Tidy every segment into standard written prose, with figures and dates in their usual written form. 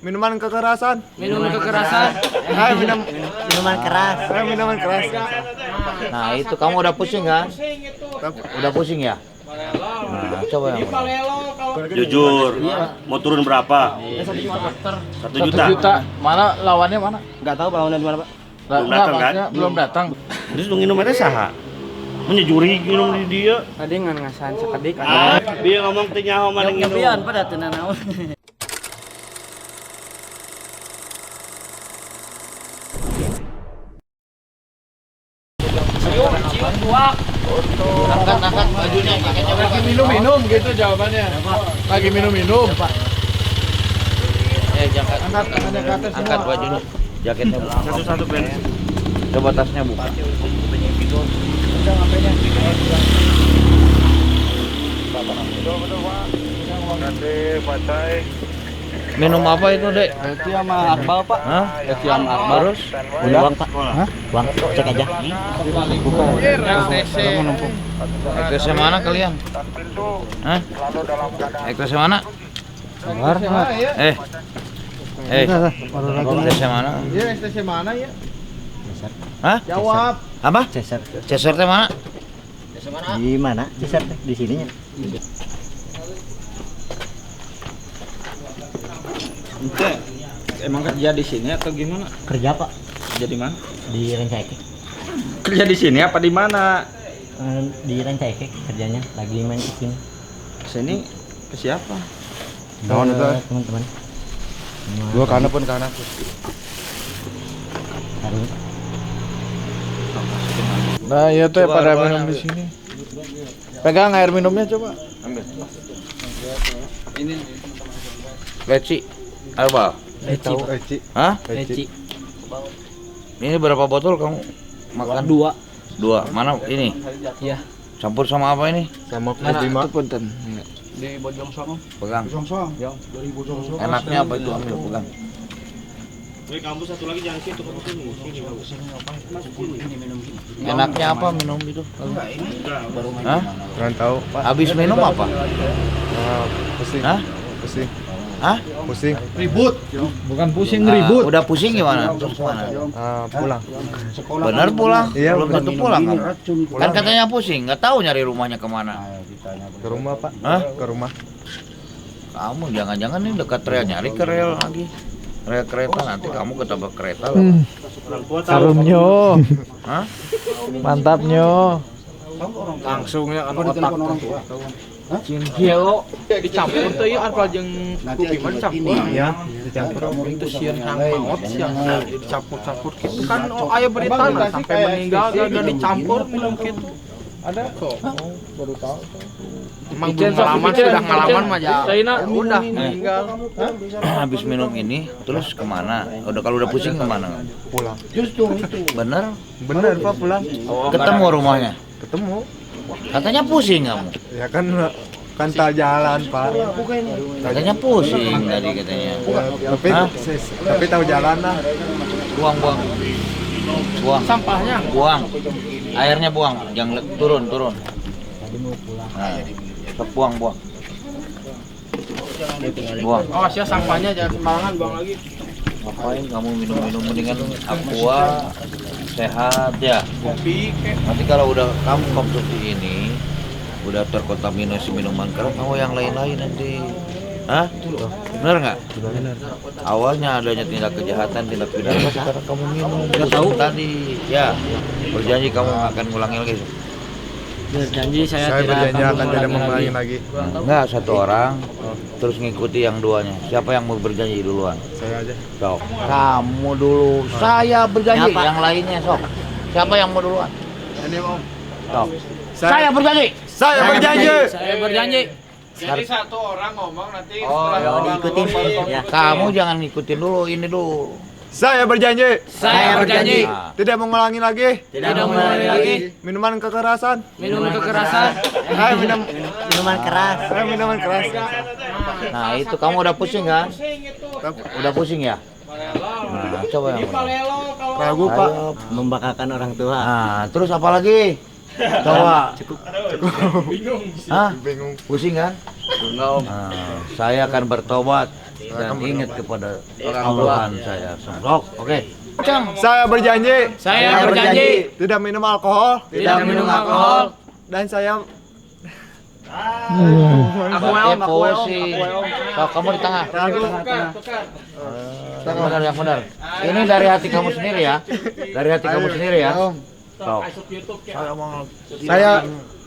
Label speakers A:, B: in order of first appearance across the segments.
A: Minuman kekerasan.
B: Minuman kekerasan.
C: Minuman keras.
A: Minuman keras.
D: Nah itu kamu udah pusing kan? Udah pusing ya? Nah coba yang
E: Jujur, mau turun berapa?
B: 1 juta.
E: 1 juta.
B: Mana lawannya mana?
C: Enggak tahu lawannya di mana, Pak.
E: Belum datang, kan?
B: Belum datang.
E: Terus lu nginum aja saha? Menyejuri nginum di dia.
B: Tadi ngasan sakedik.
E: Dia ngomong teh nyaho mana nginum.
C: Nyobian pada tenan naon.
D: angkat bajunya.
B: Lagi minum-minum gitu jawabannya. Lagi minum-minum.
D: Jangan angkat bajunya. Jaketnya buka.
E: Satu-satu Ben.
D: Coba tasnya buka. Minum apa itu, Dek?
C: Itu sama Akbal, Pak.
D: Hah?
C: Itu sama Akbal.
D: Terus?
C: Uang, Pak. Hah? Uang, cek aja.
D: Ekstasi mana kalian? Hah? Ekstasi mana? Ekstasi mana?
B: Iya, STC mana ya?
D: Hah?
C: Jawab.
D: Apa?
C: Ceser.
D: Ceser teh mana?
C: Di mana? Ceser teh di sininya.
F: Ente, emang kerja di sini atau gimana?
C: Kerja, Pak.
F: Kerja di mana?
C: Di Rancaikek.
F: Kerja di sini apa di mana?
C: Di Rancaikek kerjanya lagi main ke sini.
F: Sini ke siapa?
A: Naon itu?
C: Teman-teman.
A: Dua kana pun kana.
C: Harus.
B: Nah, iya teh pada minum di sini. Pegang air minumnya coba.
D: Ambil. Leci. Apa?
A: Eci.
D: Hah?
C: Eci.
D: Ini berapa botol kamu makan? Dua. Mana ini?
C: Iya.
D: Campur sama apa ini?
A: Sama plus 5.
B: Punten.
C: Di Bojong Song.
D: Pegang. Enaknya apa itu? Ambil, pegang.
E: Kamu satu lagi jangan situ kamu sini.
D: Enaknya apa minum itu? Hah?
A: Jangan tahu, Pak.
D: Habis minum apa?
A: Pusing.
D: Hah?
A: Pusing.
D: Hah?
A: Pusing.
B: Bukan pusing
D: Nah,
B: ribut.
D: udah pusing gimana? Terus mana?
A: Pulang.
D: Bener pulang?
A: Iya,
D: Belum tentu pulang kamu. Kan katanya pusing, nggak tahu nyari rumahnya kemana.
A: Ke rumah, Pak.
D: Hah?
A: Ke rumah.
D: Kamu jangan-jangan nih dekat rel, nyari ke rel lagi. Rel kereta, nanti kamu ketabrak kereta lah.
B: Sarumnyo.
D: Hah?
B: Mantapnyo. Langsung ya kan otak. Cinggio dicampur tuh ya arpal jeung kupi mah dicampur.
A: Iya, dicampur.
B: Itu sieun hang maot siang dicampur-campur gitu kan aya berita nah, sampai meninggal gara dicampur minum gitu. Ada kok. Baru tahu. Emang belum ngalaman sudah ngalaman mah ya. Udah meninggal.
D: Habis minum ini, terus kemana? Kalau udah pusing kemana?
A: Pulang.
D: Bener?
A: Bener, Pak, pulang.
D: Ketemu rumahnya?
A: Ketemu.
D: Katanya pusing kamu.
A: Ya kan tahu jalan, Pak.
D: Katanya pusing tadi katanya.
A: Tapi
D: Hah?
A: tapi tahu jalan lah.
D: Buang.
B: Sampahnya
D: Buang. Airnya buang, jangan turun. Nah, tetap buang. Buang.
B: awas ya sampahnya jangan sembarangan buang lagi.
D: Ngapain kamu minum mendingan aqua sehat ya.
B: Kopi kayak
D: Nanti kalau udah kamu konsumsi ini udah terkontaminasi minuman keras, kamu yang lain-lain nanti. Hah? Benar nggak? Awalnya adanya tindak kejahatan, tindak pidana, sekarang kamu minum. Nggak tahu tadi. Ya, berjanji kamu nggak akan ngulangi lagi.
C: Berjanji
A: Saya berjanji akan tidak mengulangi lagi.
D: Enggak, satu orang terus ngikuti yang duanya. Siapa yang mau berjanji duluan?
A: Saya aja.
D: Sok. Kamu dulu. Saya berjanji.
C: Siapa?
D: Yang lainnya sok. Siapa yang mau duluan?
B: ini Om.
D: Sok. Saya berjanji.
A: Saya berjanji.
C: Saya berjanji.
B: Jadi satu orang ngomong nanti
D: Oh, ya udah.
C: Diikutin ya.
D: Kamu jangan ngikutin dulu, ini dulu.
A: Saya berjanji.
C: Saya berjanji.
D: Nah,
A: Tidak mengulangi lagi.
C: Tidak mengulangi lagi.
A: Minuman kekerasan.
C: Minuman kekerasan. Minuman keras.
A: Minuman keras.
D: nah, itu kamu udah pusing kan? Udah pusing ya? Nah, coba yang benar.
A: Ragu, Pak.
D: Ayo.
C: Membanggakan orang tua.
D: Nah, terus apa lagi? Coba.
A: Bingung.
D: Hah?
A: Bingung.
D: Pusing kan? Nah, saya akan bertobat dan ingat kepada Tuhan saya. Sok, oke.
A: Saya berjanji.
B: Saya berjanji
A: Tidak minum alkohol.
B: tidak minum alkohol.
A: Dan saya
D: Aku sih. Sok, kamu di tengah. Yang benar, yang benar. Ini dari hati kamu sendiri ya. Dari hati kamu sendiri ya. Sok. Saya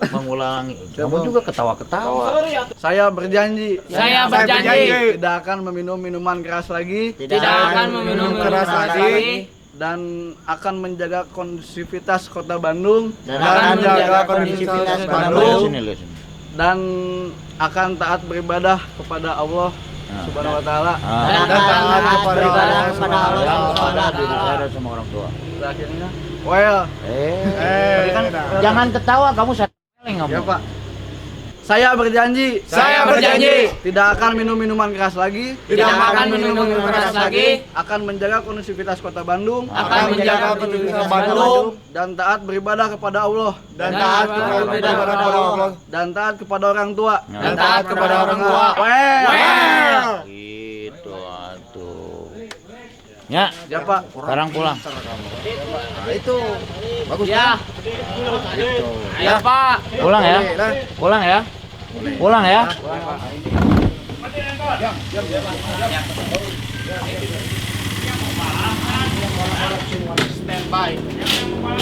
D: mengulangi. Kamu juga ketawa-ketawa.
F: Saya berjanji
B: Saya berjanji
F: tidak akan meminum minuman keras lagi
B: tidak akan meminum keras lagi
F: dan akan menjaga kondusivitas Kota Bandung
A: dan menjaga kondusivitas Bandung
D: Sini, lihat sini.
F: dan akan taat beribadah kepada Allah Subhanahu wa taala.
A: dan taat kepada Allah
D: Kepada diri saya dan sama orang tua.
F: Akhirnya, well,
D: Jangan ketawa, kamu seleng kamu.
F: ya Pak. Saya berjanji tidak akan minum minuman keras lagi,
B: tidak akan minum keras lagi
F: akan menjaga kondusivitas Kota Bandung
B: akan menjaga kondusivitas Bandung
F: dan taat beribadah kepada Allah
A: dan taat kepada Allah
F: dan taat kepada orang tua.
B: dan taat kepada orang tua.
D: Gitu atuh. Ya,
F: Ya Pak.
D: sekarang pulang.
B: Ya. Ya Pak.
D: Pulang ya. Pulang ya. Pulang ya.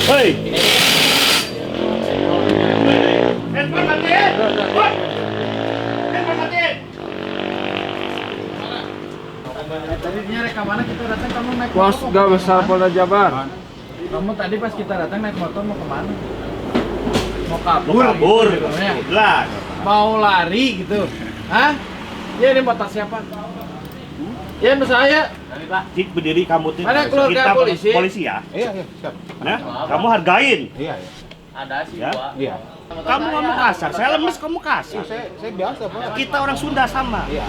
E: Hei.
B: Bos gak besar Polda Jabar. Kamu tadi pas kita datang naik motor mau kemana? Mau kabur?
E: Kabur.
B: Ya.
E: Jelas.
B: Mau lari gitu? Hah? Ya ini motor siapa? Ya saya.
E: Cik berdiri kamu tuh.
B: Mana keluarga
E: kita
B: polisi?
E: Polisi ya.
A: iya siap
E: Nah, kamu hargain.
A: iya
B: Ada sih
E: Ya.
B: gua.
A: iya
E: Kamu ngomong kasar. Saya lemes, kamu kasar.
A: saya biasa Pak
E: Kita orang Sunda sama.
A: iya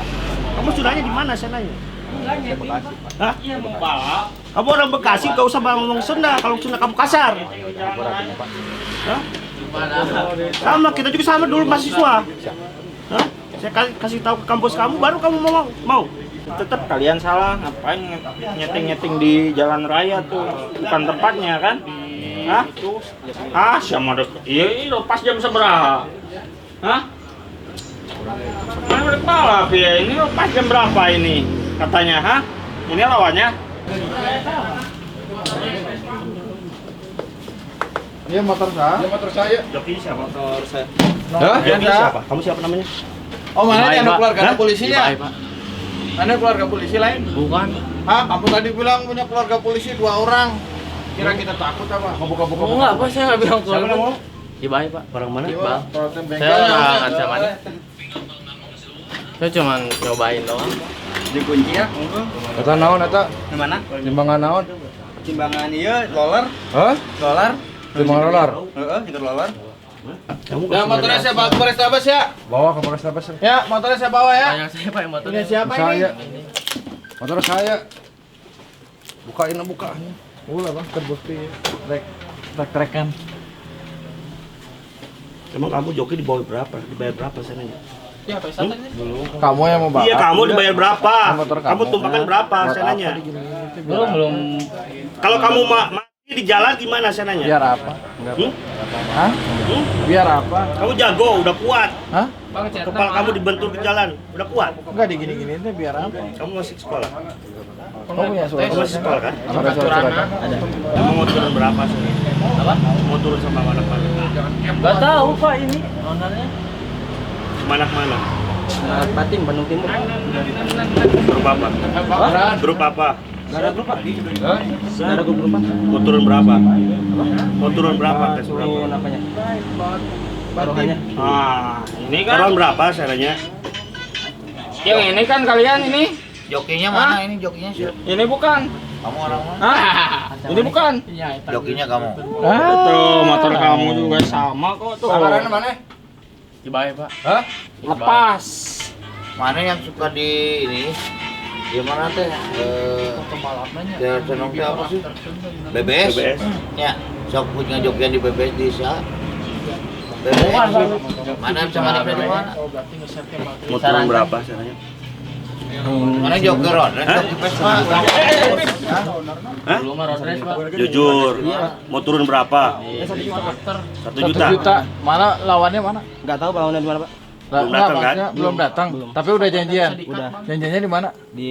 E: Kamu Sundanya di mana saya nanya?
A: saya Bekasi
E: Hah? Kamu orang Bekasi gak usah ngomong Sunda. Kalau Sunda kamu kasar. Hah? Sama, kita juga sama dulu mahasiswa. Hah? Saya kasih tahu ke kampus kamu, baru kamu mau.
F: Tetap kalian salah, ngapain nyeting-nyeting di jalan raya tuh, bukan tempatnya kan? Hah? Sama iya pas jam seberapa? Hah? Mana udah kepala ya, ini pas jam berapa ini? Katanya, hah? Ini lawannya?
A: iya motor saya
E: Joki siapa?
F: Motor saya.
E: Joki siapa? Kamu siapa namanya?
B: Oh mana
F: Baik,
B: ada
F: Pak.
B: keluarga
E: Hah?
B: polisinya? Mana keluarga polisi lain?
F: Bukan.
A: ah kamu tadi bilang punya keluarga polisi 2 orang kira kita takut apa buka-buka
B: Oh enggak, apa saya enggak bilang
E: Siapa
B: keluarga.
E: kamu?
F: Ibai Pak.
E: Orang mana?
B: Saya enggak ancaman. Saya cuma nyobain doang.
F: Dikunci ya?
A: eta naon eta
F: Di mana?
A: timbangan naon
F: Timbangan iya, roller.
A: hah
F: Roller.
A: timbangan roller
F: Heeh, itu roller.
E: Kamu
B: Ya motornya saya bawa ke Polrestabes ya.
A: bawa ke Polrestabes
B: Ya, motornya saya bawa ya.
F: Yang saya Pak yang motor.
B: Punya siapa
A: saya
B: ini?
A: motor saya bukain ulah bang terbukti
F: Trek-trekan.
E: Emang kamu joki dibayar berapa saya nanya?
B: Ya, apa ini?
A: kamu yang mau
E: Iya, kamu dibayar berapa?
A: Motor
E: Kamu
A: kamu.
E: tumpahkan berapa
A: Buat
E: saya
A: apa
E: nanya?
F: Belum.
E: Kalau kamu mati di jalan gimana saya nanya?
A: biar apa
E: Hmm?
A: hah
E: Hmm?
A: biar apa
E: Kamu jago, udah kuat.
A: hah
B: Bang Cerita.
E: Kepala kamu dibentur di jalan, udah kuat.
A: enggak digini-gini teh biar apa
E: Kamu masih sekolah?
A: kamu punya surat
E: Kamu masih sekolah kan?
A: ada surat-suratnya
E: Kamu mau turun berapa sih? Apa? Mau turun sama mana-mana?
F: Enggak tahu Pak ini ownernya.
E: Mana-mana?
F: Patim Bandung Timur.
E: Grup apa? Grup apa?
F: Enggak ada grup Pak. Enggak ada grup Pak.
E: Mau turun berapa? Mau turun berapa? Tes berapa?
F: Turun apanya? Baruhannya.
E: Ah,
B: Ini
E: turun berapa saya nanya?
B: Yang ini kan kalian ini.
D: Jokinya mana ini jokinya sih?
B: Ini bukan.
D: Kamu orang mana?
B: Hah? Ini bukan.
D: Jokinya kamu.
F: Tuh, motor kamu juga sama kok tuh.
A: Samarannya mana
B: Cibae, Pak.
A: hah
B: Lepas.
D: Mana yang suka di ini? Di mana teh? Ya seneng teh apa sih? BBS.
E: BBS.
D: Ya, sok punya jokian di BBS di sa. BBS. Mana sama di mana?
E: Mau turun berapa saya nanya?
D: Mana joker Ron? Joki Vespa.
E: Hah? Jujur, mau turun berapa? 1 juta.
B: Mana lawannya mana?
G: Nggak tahu bangunan di mana, Pak.
E: Belum datang, kan?
B: Belum datang. Tapi udah janjian.
G: Udah.
B: Janjiannya di mana?
G: Di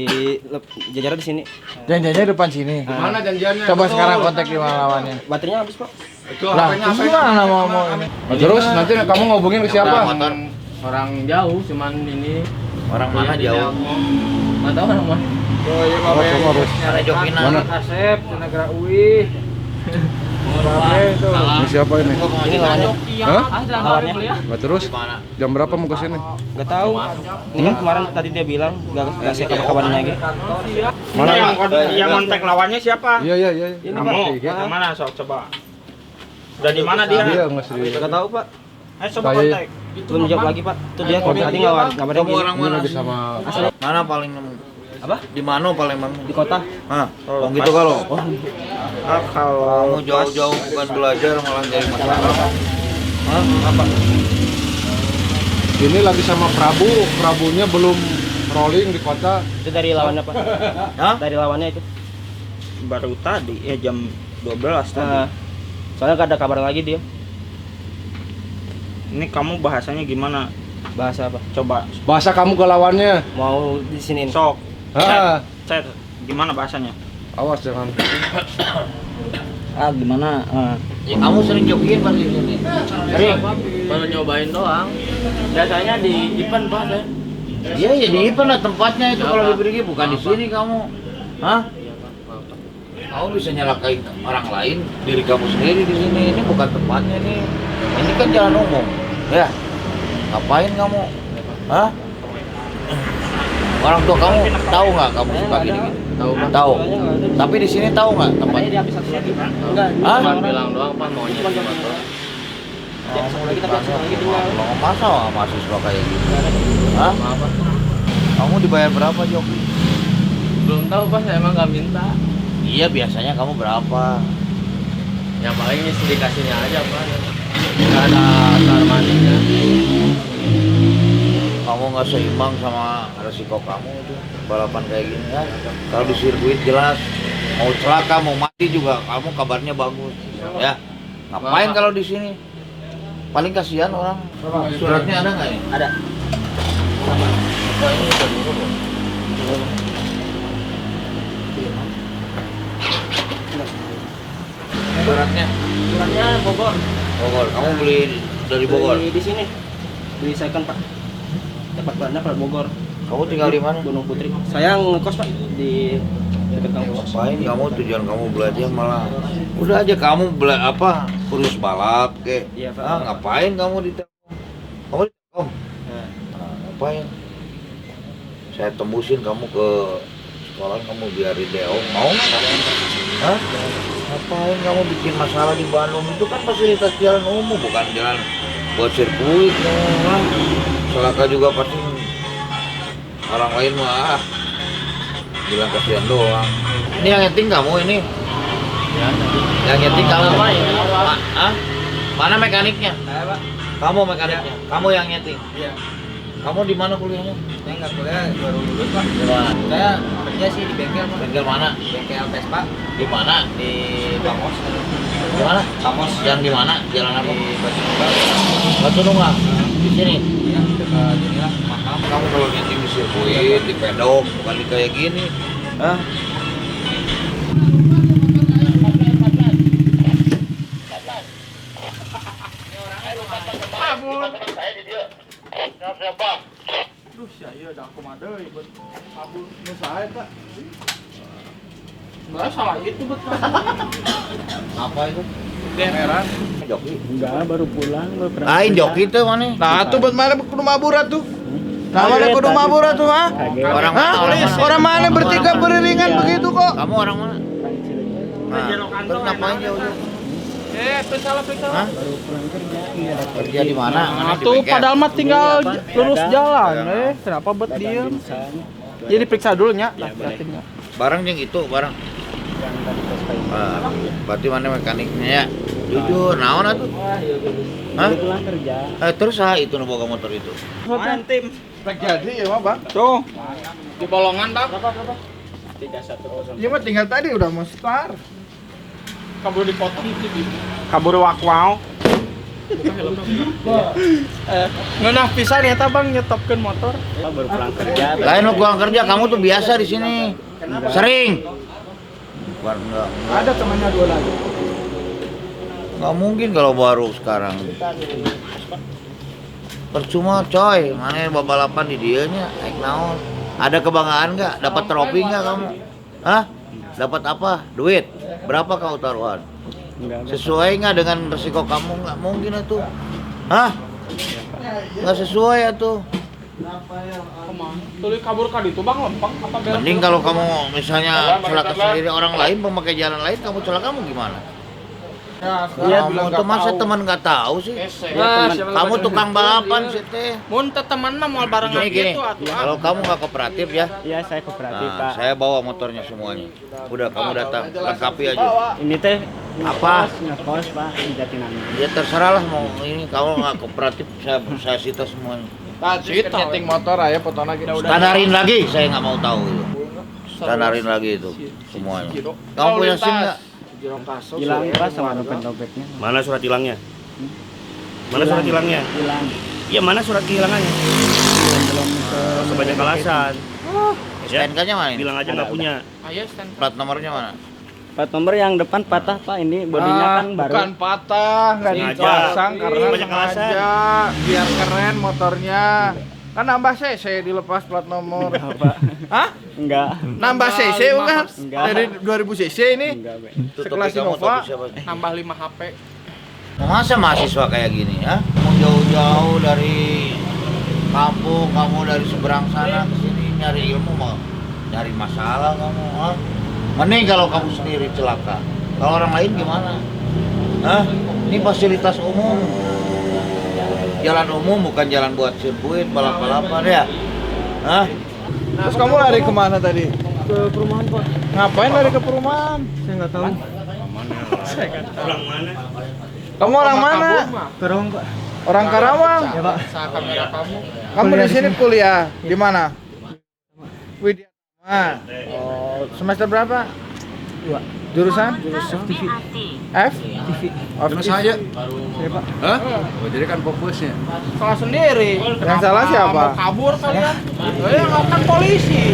G: jajaran di sini.
B: Janjiannya depan sini.
A: Mana janjiannya?
B: Coba sekarang kontak di mana lawannya.
G: Baterainya habis, Pak.
B: Lah, terus gimana mau ini? Terus nanti kamu ngobongin ke siapa?
H: Orang jauh, cuman ini
D: Orang mana jauh?
H: nggak tahu orang mana.
A: Oh iya Pak.
D: Mana Jokina?
B: Asep, Tenaga UI.
I: Ini siapa ini?
G: Ini lawannya.
I: Hah?
G: Lawannya.
I: Nah, terus
D: Mana?
I: jam berapa mau ke sini?
G: Nggak tahu. Ini kan kemarin tadi dia bilang nggak saya kabar-kabarnya lagi.
F: Mana yang kontak lawannya siapa?
I: Iya.
G: Ini,
F: Kamu
G: Pak.
F: mana sok coba. Udah di mana dia?
I: Dia nggak serius.
G: Nggak tahu, Pak.
F: Ayo coba
I: Saya-
F: kontak.
G: Belum jawab lagi, Pak. Tuh dia tadi ngabarin
D: Kamu orang
I: Ini
D: mana?
I: lagi sama
D: Mana paling
G: apa?
D: Di mana paling
G: Di kota.
D: Hah? Oh gitu kalau.
F: Kalau
D: Kamu jauh-jauh bukan belajar malah jadi masalah. Hah? Apa?
I: ini lagi sama Prabu. Prabunya belum rolling di kota.
G: Itu dari lawannya, Pak.
D: Hah?
G: Dari lawannya itu.
F: baru tadi jam 12 tadi.
G: Nah, soalnya nggak ada kabar lagi dia.
F: Ini kamu bahasanya gimana?
G: Bahasa apa?
F: Coba
I: Bahasa kamu ke lawannya.
G: Mau di sini.
F: sok.
I: Ah,
F: Chat. Gimana bahasanya?
I: awas jangan.
G: Gimana?
D: Ya, kamu sering jogging pasti di sini.
H: Sering, baru nyobain doang. Biasanya di event Pak saya.
D: Iya ya di event lah tempatnya itu kalau diberi bukan di sini kamu. Hah? Kamu bisa nyalakain orang lain, diri kamu sendiri di sini. Ini bukan tempatnya nih. Ini kan jalan umum. Ya. Ngapain kamu? Hah? Orang tua kamu tahu nggak kamu suka gini-gini? Tahu. Tapi di sini tahu nggak tempatnya?
G: Dia habis satu lagi. Enggak.
D: Hah?
H: Cuma bilang doang Pak maunya di motor.
G: Dia satu lagi tapi satu lagi tinggal.
D: Kalau masa mahasiswa kayak gitu? Hah? Kamu dibayar berapa Joki?
H: Belum tahu Pak, saya emang nggak minta.
D: Iya biasanya kamu berapa?
H: Ya paling isi dikasihnya aja Pak. Nggak ada tarmaninya.
D: Kamu nggak seimbang sama resiko kamu itu balapan kayak gini ya. Kalau di sirkuit jelas mau celaka mau mati juga kamu kabarnya bagus ya. Ngapain kalau di sini? Paling kasihan orang. Suratnya ada nggak ya?
G: Ada.
D: Oh, ini udah dulu. Suratnya
G: Suratnya Bogor.
D: Bogor. Kamu beli dari Bogor.
G: Di sini. Di second, Pak. Dapat barangnya Pak Bogor.
D: Kamu tinggal di mana?
G: Gunung Putri. Saya ngekos, Pak, di dekat kampus.
D: Ngapain kamu tujuan kamu belajar malah udah aja kamu kursus balap kayak
G: Iya, Pak.
D: ngapain kamu di Telkom? Kamu di Telkom?
G: Nah.
D: Ngapain? Saya tembusin kamu ke sekolah kamu biarin DO mau nggak? Hah? Ngapain kamu bikin masalah di Bandung? Itu kan fasilitas jalan umum bukan jalan buat sirkuit ya. Celaka juga pasti orang lain mah bilang kasihan doang. Ini yang nyeting kamu ini?
H: Ya,
D: Yang nyeting kamu?
H: Apa?
D: Hah? Mana mekaniknya?
G: Saya, Pak.
D: Kamu mekaniknya? Kamu yang nyeting?
G: Iya.
D: Kamu di mana kuliahnya?
G: Saya nggak kuliah, baru lulus, Pak.
D: Di mana?
G: Saya kerja sih di bengkel, Pak.
D: Bengkel mana?
G: Bengkel Vespa
D: Di mana?
G: di Bangos.
D: Di mana?
G: Bangos.
D: Yang di mana? Jalan apa?
G: Di Batu Nunggal.
D: Batu Nunggal. Di sini.
G: Iya, dekat inilah makam.
D: Kamu kalau nyeting di sirkuit, di pedok, bukan di kayak gini. Hah?
B: Duh, saya udah aku madai buat sabun saya tak. Sebenarnya salah itu betul.
D: Apa itu?
B: Gemeran.
D: Joki.
F: Enggak, baru pulang.
D: Ah, joki itu mana?
A: Nah, tuh buat mana kudu mabura tuh? Nah, mana kudu mabura tuh, ha?
D: Orang mana?
A: Orang mana bertiga beriringan begitu kok?
D: Kamu orang mana? Nah, terus ngapain jauh-jauh?
B: Itu salah periksa.
D: Hah? Kerja di mana? Mana di
B: Tuh
D: bengkel?
B: padahal mah tinggal lurus jalan, kenapa buat dia? Jadi periksa dulu nya,
D: Barang yang itu barang. Berarti mana mekaniknya ya? Jujur, naon atuh? Hah?
C: Pulang kerja.
D: Terus itu nu boga motor itu.
F: Main tim.
A: Terjadi ya mah bang.
F: Tuh.
B: Di bolongan bang.
F: 310.
A: Iya mah tinggal tadi udah mau start.
B: Kabur dipotong itu di.
F: Kabur wakwau.
B: Ngeunah pisan eta bang nyetopkeun motor.
C: Baru pulang kerja.
D: Lain lu pulang kerja, kamu tuh biasa di sini. Sering. Bukan enggak.
A: Ada temannya 2 lagi.
D: Nggak mungkin kalau baru sekarang. Percuma coy, mana balapan di dianya, naik naon. Ada kebanggaan nggak? Dapat trofi nggak kamu? Hah? Dapat apa? Duit? Berapa kau taruhan? Sesuai nggak dengan resiko kamu? Nggak mungkin itu. Hah? Nggak sesuai itu.
B: Tuluy kabur ka ditu bang lempeng apa beres?
D: Mending kalau kamu misalnya celaka sendiri orang lain, pemakai jalan lain, kamu celaka kamu gimana?
A: Iya,
D: Kamu tuh masa teman nggak tahu sih? Kamu tukang balapan sih teh.
B: Mun teh teman mah moal barengan
D: Gini,
B: gitu atuh.
D: kalau kamu nggak kooperatif ya,
C: Iya, saya kooperatif,
D: nah,
C: Pak.
D: saya bawa motornya semuanya. Udah kamu datang, lengkapi aja.
C: Ini teh
D: Apa?
C: ngekos, Pak, di Jatinangor.
D: Ya terserah lah mau ini. Kalau nggak kooperatif, saya sita semuanya.
A: Tadi nyeting motor aja fotona gitu.
D: Standarin lagi, saya nggak mau tahu itu. Standarin lagi itu semuanya. Kamu punya SIM nggak?
C: Hilang, Pak, sama dompet-dompetnya.
E: Mana surat hilangnya? Mana surat hilangnya?
C: Hilang.
E: Iya, mana surat kehilangannya?
C: Belum ke
E: Sebanyak alasan. Ya,
D: STNK-nya mana ini?
E: bilang aja nggak punya.
B: Ayo stand.
D: Plat nomornya mana?
C: plat nomor yang depan patah, Pak. Ini bodinya kan baru.
A: Bukan patah, nggak
E: Sengaja.
A: dipasang karena
E: Banyak alasan.
A: sengaja biar keren motornya. Kan nambah cc dilepas plat nomor.
C: Pak.
A: Hah?
C: Enggak.
A: Nambah cc bukan?
C: Enggak.
A: Dari 2000 cc ini.
C: Enggak, Pak.
A: Sekelas
D: Topi kamu,
A: Innova.
D: topi siapa?
B: Nambah 5 HP.
D: Masa mahasiswa kayak gini ya? Kamu jauh-jauh dari kampung, kamu dari seberang sana ke sini nyari ilmu mau nyari masalah kamu, ha? Mending kalau kamu sendiri celaka. Kalau orang lain gimana? Hah? Ini fasilitas umum. Jalan umum bukan jalan buat sirkuit, balap-balapan ya. Hah?
A: Terus kamu lari kemana tadi?
C: Ke perumahan, Pak.
A: Ngapain lari ke perumahan?
C: Saya nggak tahu.
E: Orang mana?
A: Kamu orang mana?
C: Kerawang, Pak.
A: Orang Karawang.
C: Ya, Pak.
B: Sa kamera kamu.
A: Kamu di sini kuliah di mana? Widya. Oh, semester berapa?
C: 2.
A: Jurusan?
C: TV.
A: F?
C: TV.
A: Oh,
I: saya.
C: Saya, Pak.
I: Hah? Oh, jadi kan fokusnya.
B: Salah sendiri.
A: Yang salah siapa?
B: Mau kabur kalian. Eh, kan polisi.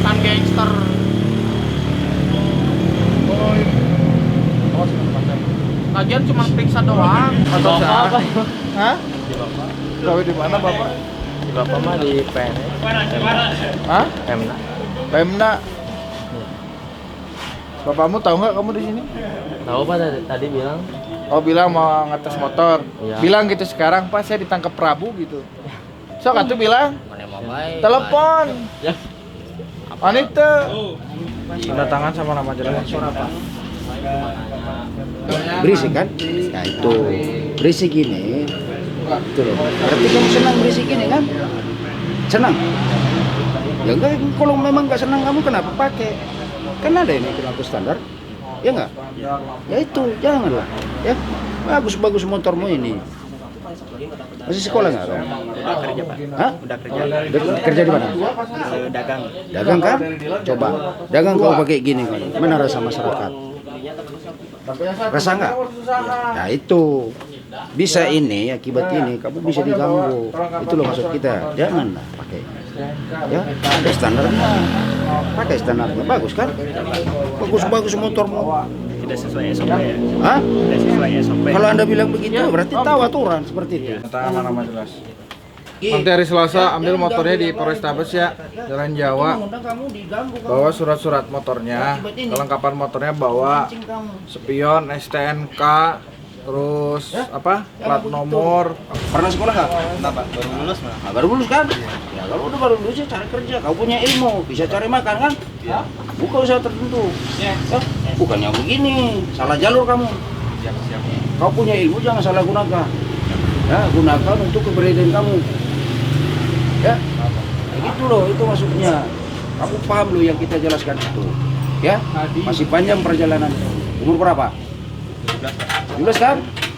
B: Kan gangster. Lagian cuma periksa doang.
A: Atau siapa?
C: Apa?
A: Hah? Gawe di mana Bapak?
C: Bapak mah di PNS.
A: Hah?
C: Pemda.
A: Pemda. Bapakmu tahu nggak kamu di sini?
C: Tahu, Pak, tadi bilang.
A: Oh, bilang mau ngetes motor.
C: Iya.
A: Bilang gitu sekarang, Pak, saya ditangkap Prabu gitu. Sok atuh bilang. Telepon.
C: Ya.
A: Anita. Tanda tangan sama nama jelas.
J: Berisik kan? Nah itu berisik ini. Itu loh. Berarti kamu senang berisik ini kan? Senang? Ya enggak, kalau memang nggak senang kamu kenapa pakai? Kan ada ini berlaku standar. Ya enggak? Ya itu, janganlah. Ya, bagus-bagus motormu ini. Masih sekolah nggak kamu?
C: Udah kerja, Pak.
J: Hah?
C: Udah kerja.
J: Kerja di mana?
C: Dagang.
J: Dagang kan? Coba. Dagang kau pakai gini kan? Mana rasa masyarakat? Rasa nggak? Nah itu bisa ini akibat ini kamu bisa diganggu. Itu loh maksud kita. Jangan pakai. Ya, ada standarnya. Pakai standarnya bagus kan? Bagus-bagus motormu.
C: Tidak sesuai SOP ya.
J: Hah?
C: Tidak sesuai SOP.
J: Kalau Anda bilang begitu berarti tahu aturan seperti itu.
A: Nama jelas. Nanti hari Selasa ambil motornya di Polrestabes ya, Jalan Jawa. Bawa surat-surat motornya, kelengkapan motornya bawa spion, STNK, terus apa? Plat nomor.
J: Pernah sekolah nggak?
C: Kenapa? Baru lulus, Pak.
J: Nah, baru lulus kan? Ya kalau udah baru lulus ya cari kerja. Kau punya ilmu, bisa cari makan kan? Ya. Bukan usaha tertentu. Ya. Bukannya begini, salah jalur kamu. Kau punya ilmu jangan salah gunakan. Ya, gunakan untuk keberadaan kamu. Ya, begitu loh, itu maksudnya. Kamu paham loh yang kita jelaskan itu. Ya, masih panjang perjalanan. Umur berapa? 17 kan?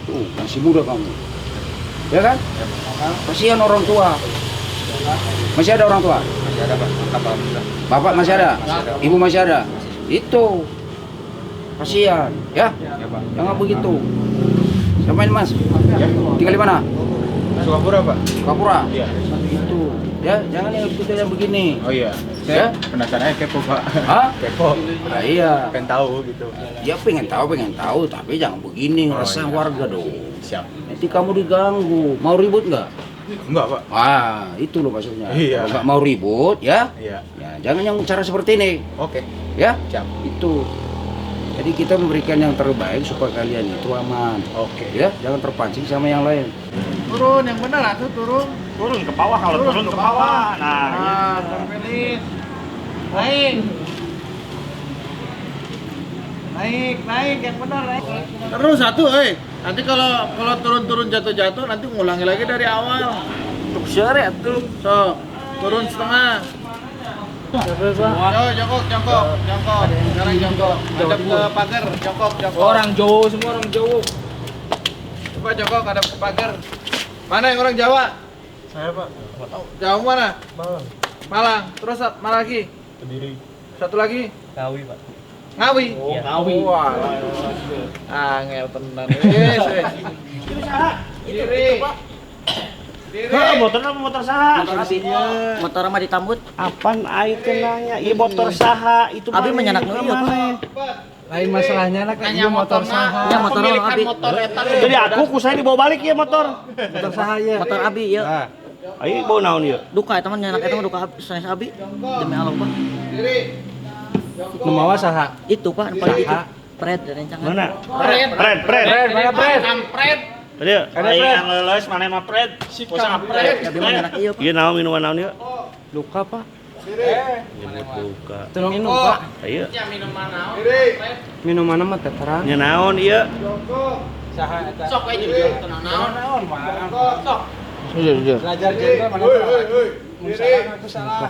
J: Tuh, masih muda kamu. Ya kan? Kasihan orang tua. Masih ada orang tua?
A: Masih ada Pak.
J: Bapak masih ada? Ibu masih ada? Itu. Kasihan, ya? Jangan begitu. Siapa ini Mas? Tinggal di mana?
A: Sukapura Pak.
J: Sukapura? Iya. Itu. Ya, jangan yang ikutin yang begini.
A: Oh iya.
J: Ya?
A: Penasaran kepo Pak.
J: Hah?
A: Kepo.
J: Nah, iya.
A: Pengen tahu gitu.
J: Ya pengen tahu, tapi jangan begini ngerasa warga dong.
A: Siap.
J: Nanti kamu diganggu. Mau ribut nggak?
A: Enggak Pak.
J: Ah, itu loh maksudnya.
A: Iya.
J: Kalau nggak mau ribut, ya?
A: Iya.
J: Ya, jangan yang cara seperti ini.
A: Oke.
J: Ya?
A: Siap.
J: Itu. Jadi kita memberikan yang terbaik supaya kalian itu aman.
A: Oke.
J: Ya, jangan terpancing sama yang lain.
A: Turun yang benar atuh turun.
F: Turun ke bawah, kalau turun ke bawah. Nah,
A: Sampein. Naik. Naik yang benar naik. Terus satu, nanti kalau turun jatuh nanti ngulangi lagi dari awal. Untuk seret tuh. So, turun setengah. Yo, jongkok. Sekarang jongkok. Hadap ke pagar, jongkok.
B: Orang Jawa, semua orang Jawa.
A: Coba jongkok hadap ke pagar. Mana yang orang Jawa?
B: Saya Pak.
A: Jawa mana?
B: Malang.
A: Malang. Terus mana lagi?
B: Kediri.
A: Satu lagi?
B: Ngawi Pak.
A: Ngawi.
B: Oh, Ngawi.
A: Wah. Angel tenan. Wis. Diri.
F: motor saha?
G: Motor mah ditambut.
F: Apaan aing teh nanya? Ieu motor saha? Itu
G: Abi menyanak ieu Pak.
A: Lain masalahnya anak ieu motor saha.
G: Ya motor Abi.
F: Jadi aku kusaya dibawa balik ya motor.
A: Motor saha ieu.
G: Motor Abi ieu.
F: Ayo bawa naon ieu?
G: Duka eta mah nyanak eta mah duka sanes Abi. Demi Allah Pak.
A: Diri.
B: Nu mawa saha?
G: Itu Pak, anu paling itu. Pred dan rencangan.
F: Mana?
A: Pred.
F: Mana Pred?
A: Pred.
F: Tadi aing yang leuleus mana mah Pred? Usah Pred.
G: Abi mah nyanak ieu.
F: Ieu naon minuman naon ieu?
B: Luka Pak.
F: Buka.
B: Tolong minum Pak.
F: Ayo.
B: Minuman mah teh terang.
F: Nya naon ieu?
B: Saha eta?
A: Sok aja juga naon mah. Sok.
B: Belajar jenderal mana terang. Diri. Aku salah.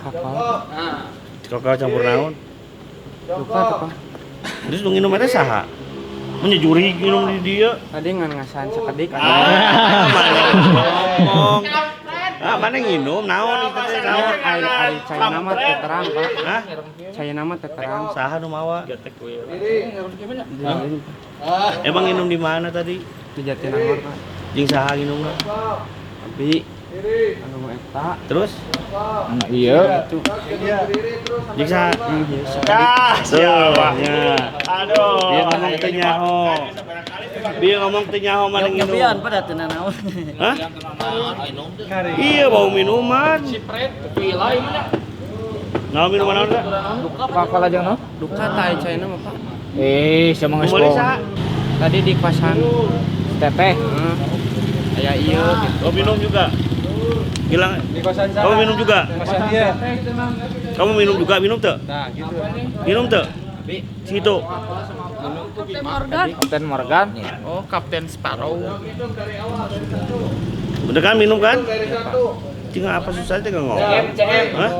A: Nah.
F: Kakak campur naon?
B: Luka tuh Pak.
F: Terus nu nginum eta saha? Menyejuri nginum di dieu.
B: Tadi ngan ngasan sakedik.
F: Mana ngomong. Mana nginum naon itu teh naon?
B: Ari cai nama teh terang Pak.
F: Hah?
B: Cai nama teh terang.
F: Saha nu mawa? Emang nginum di mana tadi?
B: Di Jatinangor Pak.
F: Jeung saha nginumna?
B: Abi. Anu eta.
F: Terus?
A: Iya.
F: Jeung saha? Ah, siapanya. Aduh, dia ngomong teh nyaho. Dia ngomong teh nyaho mana nginum.
G: Nyobian pada teu naon.
F: Hah? Iya, bau minuman. Naon minuman naon teh?
B: Apa lajang no? Duka tai cai nama Pak.
A: Sama
F: Kembali saha?
B: Tadi di kosan Teteh. Aya ieu gitu.
F: Kau minum juga? Bilang,
B: Di kosan
F: kamu minum juga?
B: Kosan dia.
F: Kamu minum juga? Minum tuh?
B: Nah, gitu.
F: Minum tuh? Situ.
B: Kapten Morgan. Oh, Kapten Sparrow.
F: Bener kan minum kan? Tinggal apa susah teh ngomong? Hah?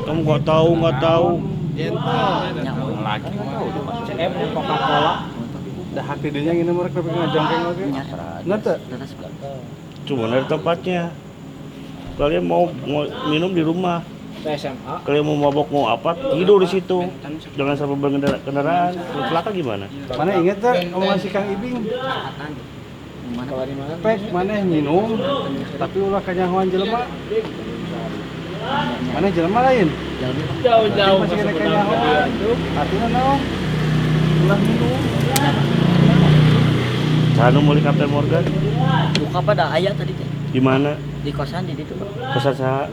F: Kamu nggak tahu?
B: Lagi CM Coca-Cola. Dah hati dia ngene mereka tapi ngajongkeng lagi. Bener teu?
F: Cuma dari tempatnya. Kalian mau minum di rumah.
B: SMA.
F: Kalian mau mabok mau apa? Tidur di situ. Jangan sampai berkendaraan. Celaka gimana?
B: Mana inget teh omongan si Kang Ibing? Pek mana minum tapi ulah kanyahoan jelema. Mana jelema lain? Jauh-jauh masih kena kanyahoan. Artinya naon? Ulah minum.
F: Sanu mulai Kapten Morgan.
G: Duka pada aya tadi teh.
F: Di mana?
G: Di kosan di ditu.
F: Kosan saha?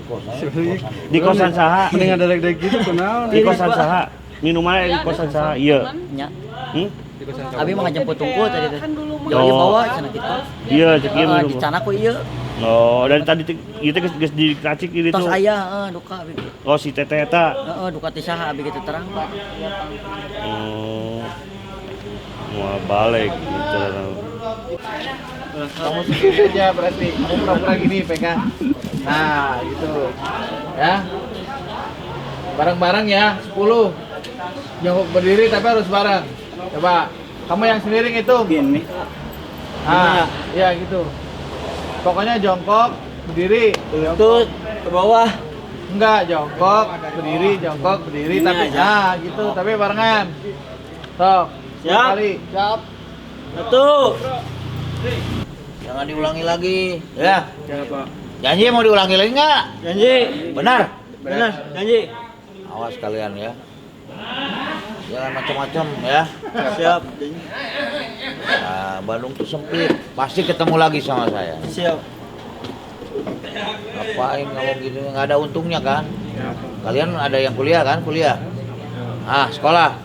F: Di kosan saha?
B: Mending ngadalek-dalek gitu kunaon?
F: Di kosan saha? Minumannya di kosan saha? Iya.
G: Nya.
B: Di kosan
G: Abi mah ngajemput tungku tadi teh. Jauh di bawah cenah kitu.
F: Iya, cek ieu
G: Di
F: minum.
G: cana ku ieu.
F: Oh, dari tadi ieu teh geus diracik gitu.
G: Tos aya duka abi.
F: Oh, si Teteh eta.
G: Heeh, duka teh saha abi kitu terang.
F: Oh. Mau balik gitu.
A: Kamu sendiri aja berarti. Kamu pura-pura gini pegang. Nah, gitu. Ya. Bareng-bareng ya, 10. Jongkok berdiri tapi harus bareng. Coba. Kamu yang sendiri ngitung.
F: Gini.
A: Ah, iya gitu. Pokoknya jongkok, berdiri.
G: Itu ke bawah.
A: Enggak, jongkok, berdiri,
G: Ini
A: tapi
G: aja.
A: gitu, tapi barengan. Sok.
G: Siap.
A: Kali. Siap.
G: Satu.
D: Jangan diulangi lagi, ya.
F: Jangan Pak.
D: Janji mau diulangi lagi nggak?
G: Janji.
D: Benar?
G: Benar, janji.
D: Awas kalian ya. Jangan macam-macam ya.
G: Siap.
D: Nah, Bandung tuh sempit. Pasti ketemu lagi sama saya.
G: Siap.
D: Ngapain kamu gitu? Nggak ada untungnya kan? Kalian ada yang kuliah kan? Kuliah. Ah, sekolah.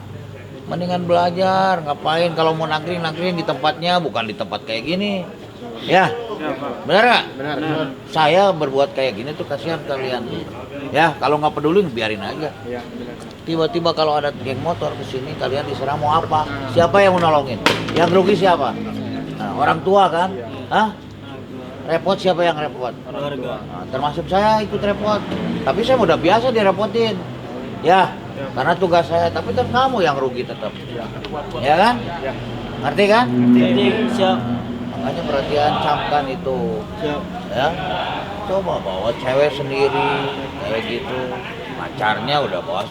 D: Mendingan belajar. Ngapain kalau mau nangkring di tempatnya, bukan di tempat kayak gini. Ya. Benar nggak?
I: Benar.
D: Saya berbuat kayak gini tuh kasihan kalian. Ya, kalau nggak peduli biarin aja.
I: Iya, benar.
D: Tiba-tiba kalau ada geng motor ke sini, kalian diserang mau apa? Siapa yang mau nolongin? Yang rugi siapa? Nah, orang tua kan? Hah? Repot siapa yang repot?
G: Keluarga.
D: Nah, termasuk saya ikut repot. Tapi saya udah biasa direpotin. Ya, karena tugas saya. Tapi kan kamu yang rugi tetap. Ya kan? Ngerti kan?
G: Janji. Siap.
D: Makanya perhatian camkan itu.
G: Siap.
D: Ya, coba bawa cewek sendiri kayak gitu. Pacarnya udah bawa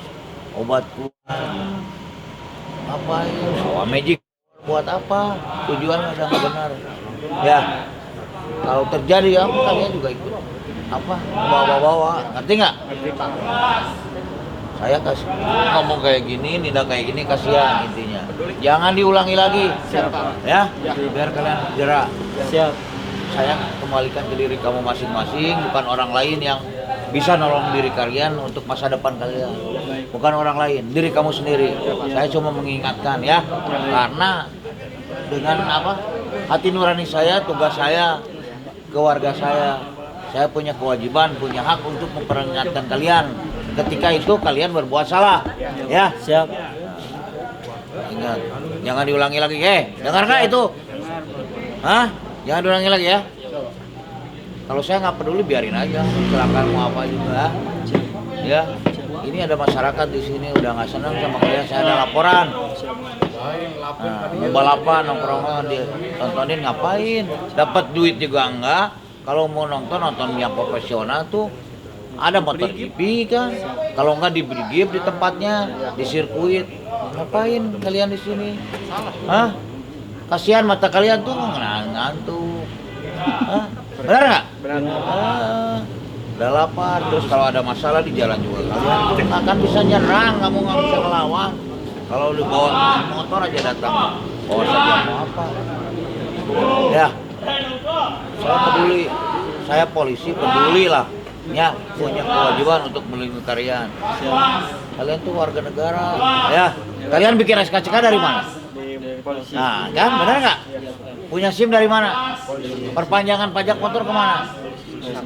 D: obat kuat. Ngapain? Bawa magic buat apa? Tujuan udah nggak benar. Ya, kalau terjadi apa kalian juga ikut apa bawa-bawa, ngerti nggak? Saya kasih ngomong kayak gini, nindak kayak gini, kasihan intinya. Jangan diulangi lagi, ya, biar kalian jerak.
G: Siap.
D: Saya kembalikan ke diri kamu masing-masing, bukan orang lain yang bisa nolong diri kalian untuk masa depan kalian. Bukan orang lain, diri kamu sendiri. Saya cuma mengingatkan ya, karena dengan apa? Hati nurani saya, tugas saya ke warga saya punya kewajiban, punya hak untuk memperingatkan kalian. Ketika itu kalian berbuat salah, ya.
G: Siap.
D: Ingat, jangan diulangi lagi, dengar nggak itu? Hah? Jangan diulangi lagi ya. Kalau saya nggak peduli, biarin aja. Kecelakaan mau apa juga, ya. Ini ada masyarakat di sini udah nggak senang sama kalian. Saya ada laporan. Nah, mau balapan, nongkrongan, ditontonin ngapain? Dapat duit juga enggak. Kalau mau nonton yang profesional tuh ada motor GP kan. Kalau enggak diberi gift di tempatnya, di sirkuit. Ngapain kalian di sini? Hah? Kasihan mata kalian tuh ngantuk. Hah? Benar nggak?
I: Benar.
D: Udah lapar, terus kalau ada masalah di jalan juga kalian tuh nggak akan bisa nyerang, kamu nggak bisa ngelawan. Kalau lu bawa motor aja datang, bawa saja mau apa? Ya, saya peduli, saya polisi peduli lah. Ya, punya kewajiban untuk melindungi kalian. Kalian tuh warga negara, ya. Kalian bikin SKCK dari mana?
F: Polisi.
D: Nah, kan benar nggak? Punya SIM dari mana? Perpanjangan pajak motor kemana?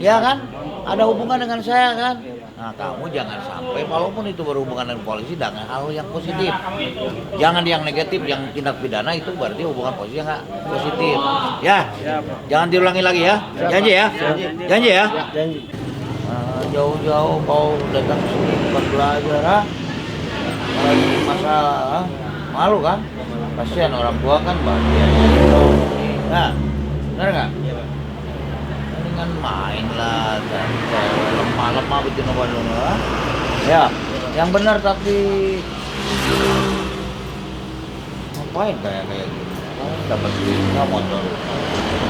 D: Ya kan? Ada hubungan dengan saya kan? Nah, kamu jangan sampai, walaupun itu berhubungan dengan polisi, dengan hal yang positif. Jangan yang negatif, yang tindak pidana itu berarti hubungan polisi yang nggak positif. Ya, jangan diulangi lagi ya. Janji ya. Janji ya.
G: Janji.
D: Jauh-jauh mau datang sini bukan belajar, ha? Lagi masa malu kan? Kasihan orang tua kan bahagia. Nah, benar nggak? Mendingan main lah, dan lemah-lemah bikin Bandung lah. Ya, yang benar tapi ngapain kayak gini? Dapat duit nggak motor?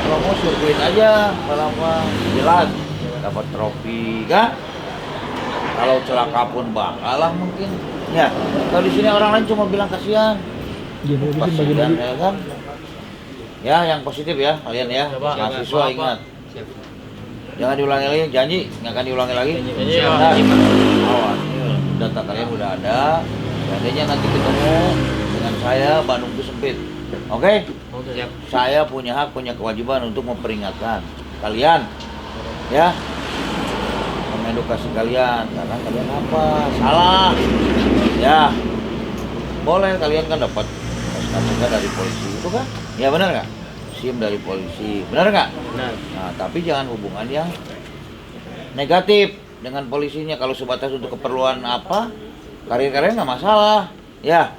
D: Kalau mau sirkuit aja, balapan jelas dapat trofi kan? Kalau celaka pun bakalah mungkin. Ya, kalau di sini orang lain cuma bilang kasihan. Kasihan ya kan? Ya, yang positif ya kalian ya. Mahasiswa ingat. Jangan diulangi lagi, janji nggak akan diulangi lagi. Nah, awas, data kalian udah ada. Seandainya nanti ketemu dengan saya, Bandung itu sempit. Oke? Saya punya hak, punya kewajiban untuk memperingatkan kalian, ya, mengedukasi kalian karena kalian apa salah, ya. Boleh kalian kan dapat SKCK dari polisi itu kan? Ya benar nggak? SIM dari polisi, benar nggak?
G: Benar.
D: Nah, tapi jangan hubungan yang negatif dengan polisinya. Kalau sebatas untuk keperluan apa, karir-karir nggak masalah, ya.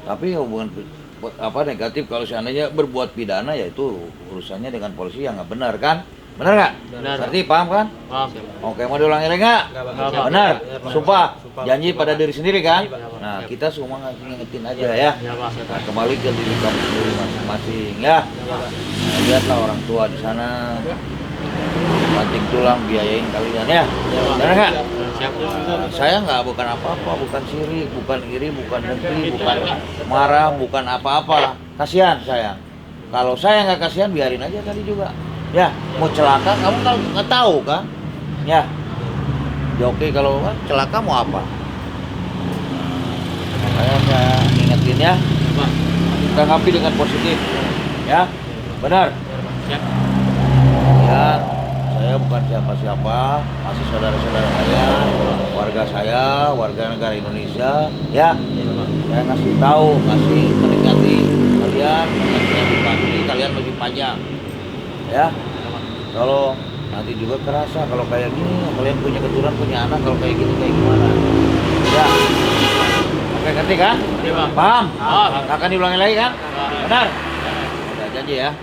D: Tapi hubungan negatif. Kalau seandainya berbuat pidana ya itu urusannya dengan polisi yang nggak benar kan? Benar nggak?
H: Benar.
D: Berarti paham kan?
H: Paham.
D: Oke, mau diulangi lagi nggak?
H: Nggak.
D: Benar. Sumpah. Janji pada diri sendiri kan? Nah, kita semua ngingetin aja ya.
H: Ya, Pak.
D: Nah, kembali ke diri kamu sendiri masing-masing ya. Nah, lihatlah orang tua di sana. Banting tulang biayain kalian ya. Benar nggak?
H: Siap.
D: Nah, saya nggak bukan apa-apa, bukan sirik, bukan iri, bukan dengki, bukan marah, bukan apa-apa. Kasihan saya. Kalau saya nggak kasihan, biarin aja tadi juga. Ya, mau celaka kamu kan nggak tahu kan? Ya, joki kalau celaka mau apa? Makanya saya ingetin ya, tanggapi dengan positif. Ya, benar.
H: Siap.
D: Ya, saya bukan siapa-siapa, masih saudara-saudara saya, warga saya, warga negara Indonesia. Ya, saya ngasih tahu, ngasih menikmati kalian, menikmati kalian lebih panjang. Ya, kalau nanti juga kerasa kalau kayak gini, kalian punya keturunan, punya anak, kalau kayak gini kayak gimana? Ya, oke, ngerti kan? Paham? Akan diulangi lagi kan? Benar? Udah janji ya.